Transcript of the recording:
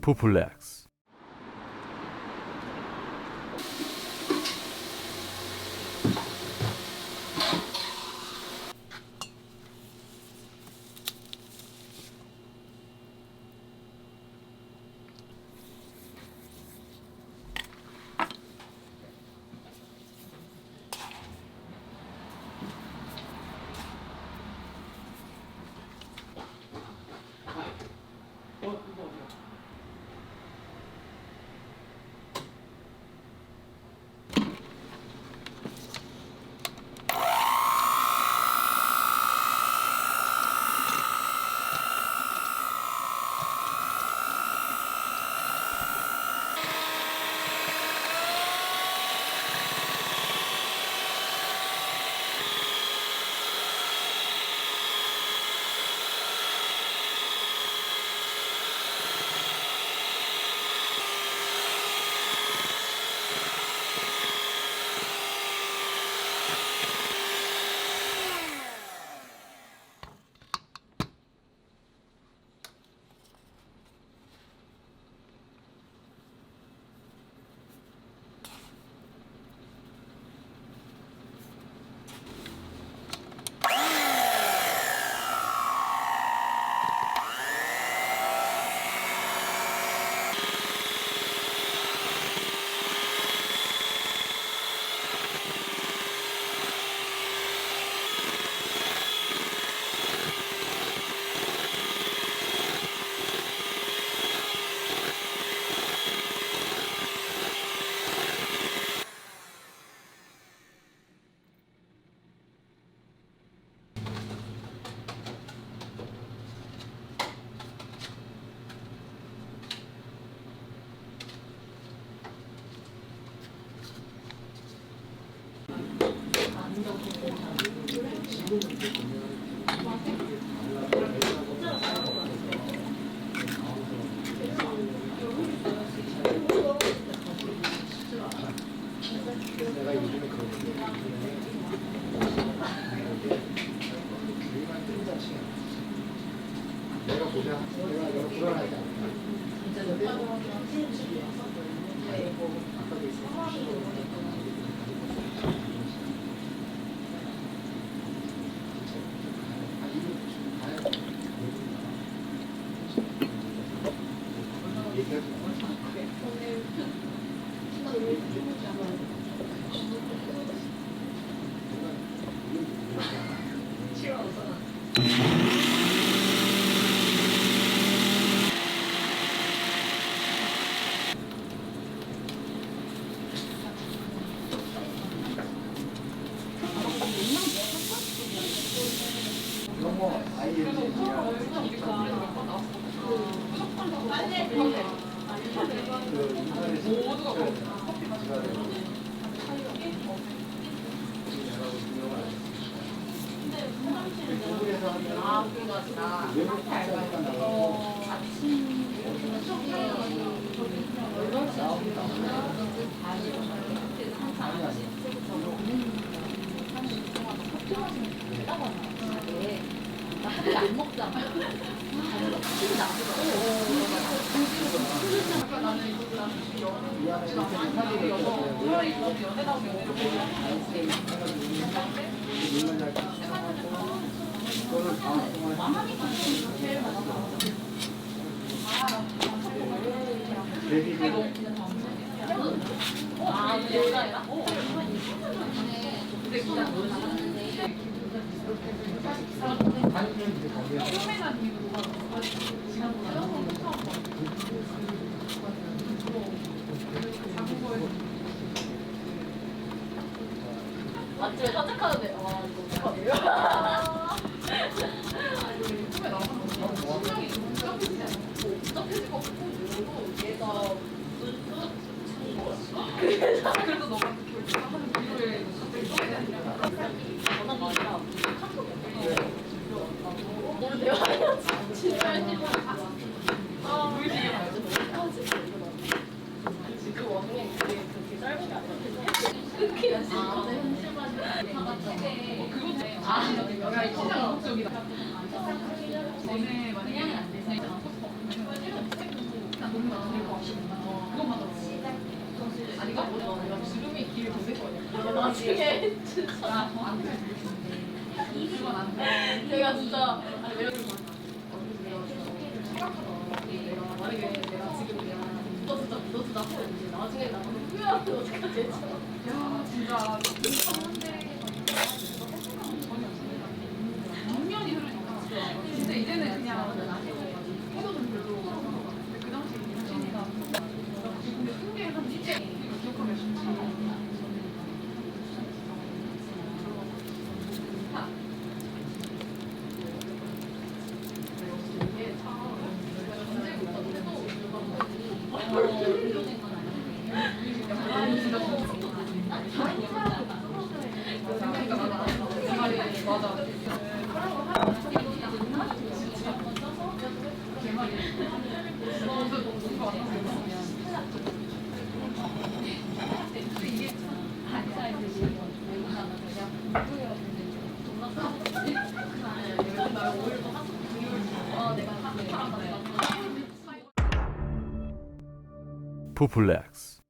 푸플렉스. 안 먹잖아. 아, 여자애가? 근데 그냥 맞지? 산책하는데 와 이거 어떡하냐? 유튜브에 나오는 거 신경이 좀 복잡해질 것 같고 얘가 그래서 너가 결정하는 비교에 갑자기 써야 되는 전화가 아니라 카톡이야. 너는 대화해야지. 진짜 열심히 아, 보이시게 말지. 그 원래 그게 그렇게 짧은 게 아니라 끊기는 진짜 현실만 나중에 진짜 내가 진짜 아니 내가 만약에 내가 지금 믿어주다 하고 이제 나중에 나가서 후회하면 어떡하지 했잖아. 야 진짜 했는데 전혀 6년이 흐르니까 진짜 이제는 그냥 해도 좀 별로 근데 그 당시 유진이가 근데 승계한 시제 이거 기억하면 쉽지 푸플렉스